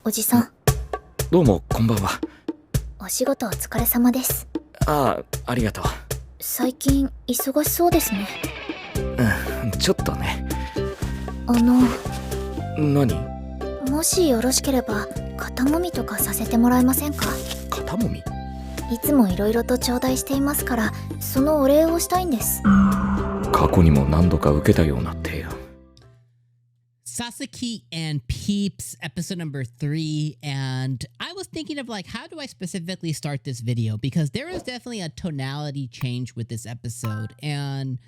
おじさん、どうもこんばんは。お仕事お疲れ様です。ああ、ありがとう。最近忙しそうですね。ちょっとね。何？もしよろしければ肩もみとかさせてもらえませんか？肩もみ？いつも色々と頂戴していますから、そのお礼をしたいんです。過去にも何度か受けたような提案。Sasaki and Peeps, episode number 3, and I was thinking of like, how do I specifically start this video? Because there is definitely a tonality change with this episode, and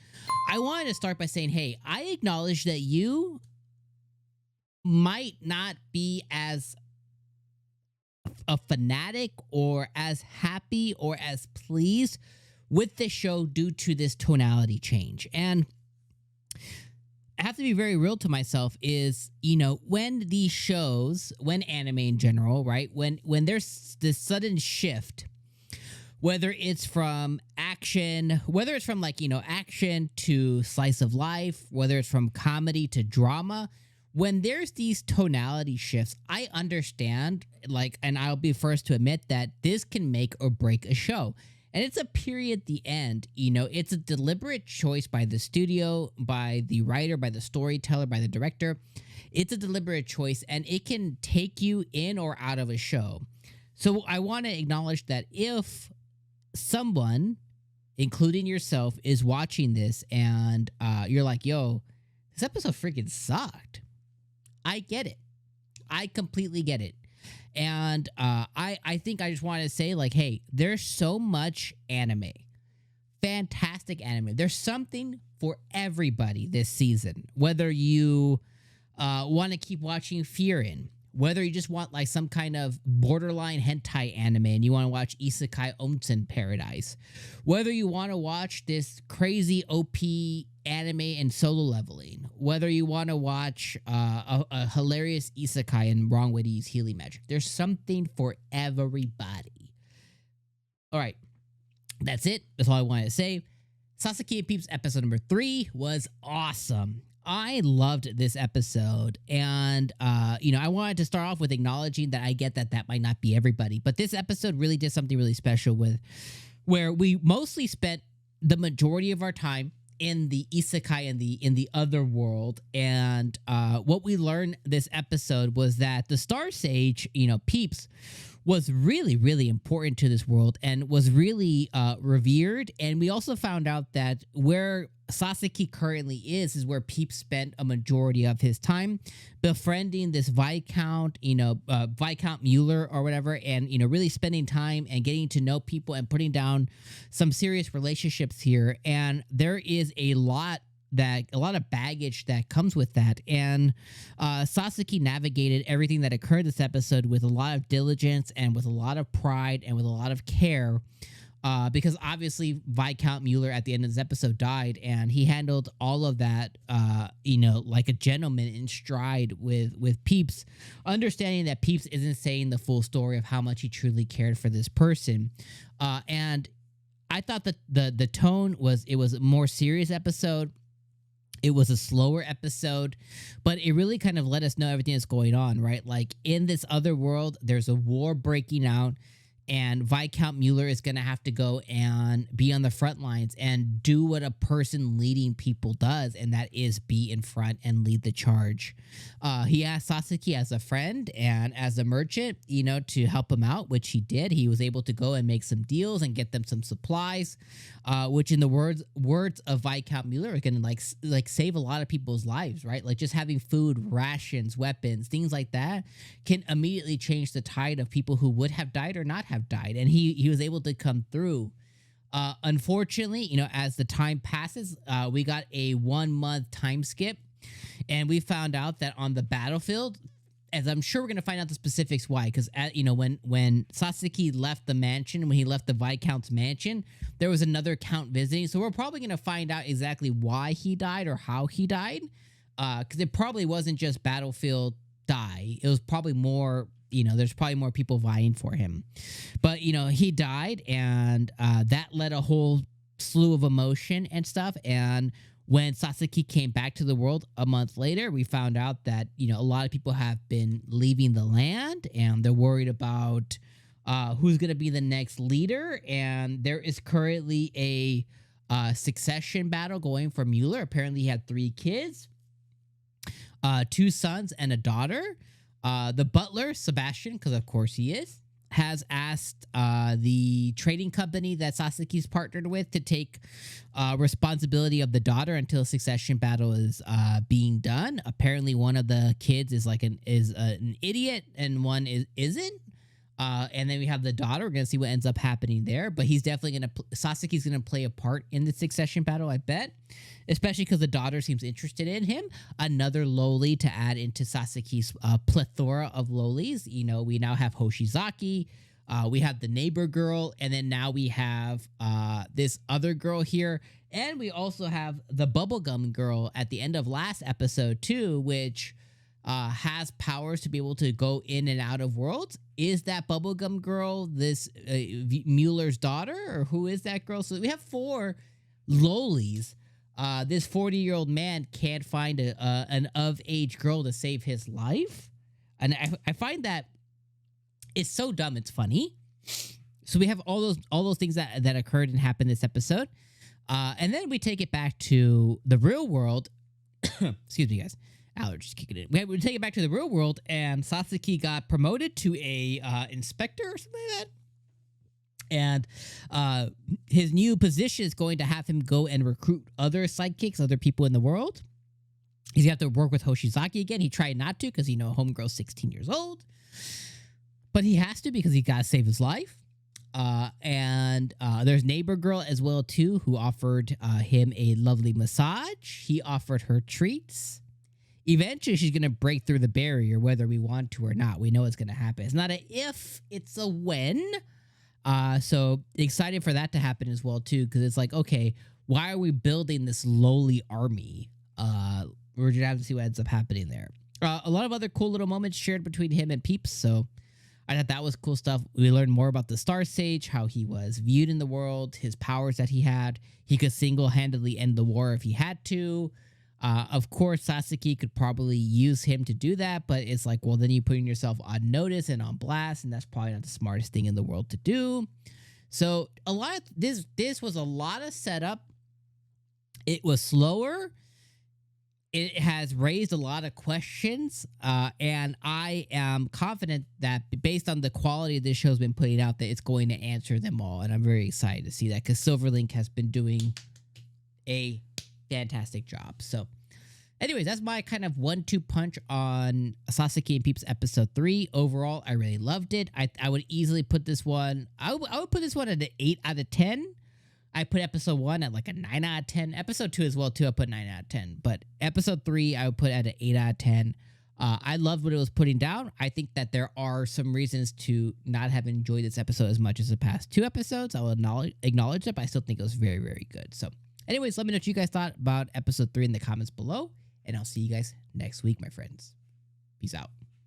I wanted to start by saying, hey, I acknowledge that you might not be as a fanatic or as happy or as pleased with the show due to this tonality change. And I have to be very real to myself is, you know, when these shows, when anime in general, right, when there's this sudden shift, whether it's from action, whether it's from like, you know, action to slice of life, whether it's from comedy to drama, when there's these tonality shifts, I understand, like, and I'll be first to admit that this can make or break a show. And it's a period at the end, you know, it's a deliberate choice by the studio, by the writer, by the storyteller, by the director. It's a deliberate choice, and it can take you in or out of a show. So I want to acknowledge that if someone, including yourself, is watching this and you're like, yo, this episode freaking sucked. I get it. I completely get it. And I think I just want to say, like, hey, there's so much anime. Fantastic anime. There's something for everybody this season. Whether you want to keep watching Fearin', whether you just want like some kind of borderline hentai anime and you want to watch 𝐒𝐚𝐧𝐽𝐸 Paradise, whether you want to watch this crazy OP anime and solo leveling, whether you want to watch a hilarious isekai and wrong way to use healing magic, there's something for everybody. All right, that's it. That's all I wanted to say. Sasaki and Peeps episode number 3 was awesome. I loved this episode, and you know, I wanted to start off with acknowledging that I get that might not be everybody, but this episode really did something really special with where we mostly spent the majority of our time in the isekai and in the other world, and what we learned this episode was that the Star Sage, you know, Peeps, was really, really important to this world and was really revered. And we also found out that where Sasaki currently is where Peeps spent a majority of his time befriending this Viscount, you know, Viscount Mueller or whatever, and, you know, really spending time and getting to know people and putting down some serious relationships here. And there is a lot of baggage that comes with that. And Sasaki navigated everything that occurred this episode with a lot of diligence and with a lot of pride and with a lot of care. Because obviously Viscount Mueller at the end of this episode died, and he handled all of that, you know, like a gentleman in stride with Peeps, understanding that Peeps isn't saying the full story of how much he truly cared for this person. And I thought that the tone was a more serious episode. It was a slower episode, but it really kind of let us know everything that's going on, right? Like in this other world, there's a war breaking out, and Viscount Mueller is going to have to go and be on the front lines and do what a person leading people does, and that is be in front and lead the charge. He asked Sasaki as a friend and as a merchant, you know, to help him out, which he did. He was able to go and make some deals and get them some supplies, which in the words of Viscount Mueller are going to like save a lot of people's lives, right? Like just having food, rations, weapons, things like that can immediately change the tide of people who would have died or not have died. And he was able to come through. Unfortunately, you know, as the time passes, we got a 1 month time skip, and we found out that on the battlefield, as I'm sure we're going to find out the specifics why, because, you know, when Sasaki left the mansion, when he left the Viscount's mansion, there was another count visiting. So we're probably going to find out exactly why he died or how he died, because it probably wasn't just battlefield die. It was probably more, you know, there's probably more people vying for him. But, you know, he died, and that led a whole slew of emotion and stuff. And When Sasaki came back to the world a month later, we found out that, a lot of people have been leaving the land and they're worried about who's going to be the next leader. And there is currently a succession battle going for Mueller. Apparently he had 3 kids, 2 sons and a daughter. The butler, Sebastian, because of course he is, has asked the trading company that Sasaki's partnered with to take responsibility of the daughter until a succession battle is being done. Apparently, one of the kids is like an idiot, and one isn't. And then we have the daughter. We're gonna see what ends up happening there. But he's definitely Sasaki's gonna play a part in the succession battle, I bet. Especially because the daughter seems interested in him. Another loli to add into Sasaki's plethora of lolis. We now have Hoshizaki. We have the neighbor girl. And then now we have this other girl here. And we also have the bubblegum girl at the end of last episode too, which has powers to be able to go in and out of worlds. Is that bubblegum girl this Mueller's daughter? Or who is that girl? So we have 4 lolis. This 40-year-old man can't find an of-age girl to save his life. And I find that it's so dumb, it's funny. So we have all those things that occurred and happened this episode. And then we take it back to the real world. Excuse me, guys. Allergies kicking in. We take it back to the real world, and Sasaki got promoted to a inspector or something like that. And his new position is going to have him go and recruit other sidekicks, other people in the world. He's going to have to work with Hoshizaki again. He tried not to because, homegirl's 16 years old. But he has to because he got to save his life. And there's neighbor girl as well, too, who offered him a lovely massage. He offered her treats. Eventually, she's going to break through the barrier, whether we want to or not. We know it's going to happen. It's not a if, it's a when. So excited for that to happen as well too, because it's like, okay, why are we building this lowly army? We're gonna have to see what ends up happening there. A lot of other cool little moments shared between him and Peeps, so I thought that was cool stuff. We learned more about the Star Sage, how he was viewed in the world, his powers that he had. He could single-handedly end the war if he had to. Of course, Sasaki could probably use him to do that, but it's like, well, then you're putting yourself on notice and on blast, and that's probably not the smartest thing in the world to do. So a lot of this was a lot of setup. It was slower. It has raised a lot of questions, and I am confident that based on the quality this show's been putting out, that it's going to answer them all, and I'm very excited to see that because Silverlink has been doing a fantastic job. So anyways, that's my kind of 1-2 punch on Sasaki and Peeps episode 3. Overall, I really loved it. I would easily put this one, I would put this one at an 8 out of 10. I put episode 1 at like a 9 out of 10. Episode 2 as well too, I put 9 out of 10. But episode 3, I would put at an 8 out of 10. I loved what it was putting down. I think that there are some reasons to not have enjoyed this episode as much as the past 2 episodes. I will acknowledge that, but I still think it was very, very good. So anyways, let me know what you guys thought about episode 3 in the comments below, and I'll see you guys next week, my friends. Peace out.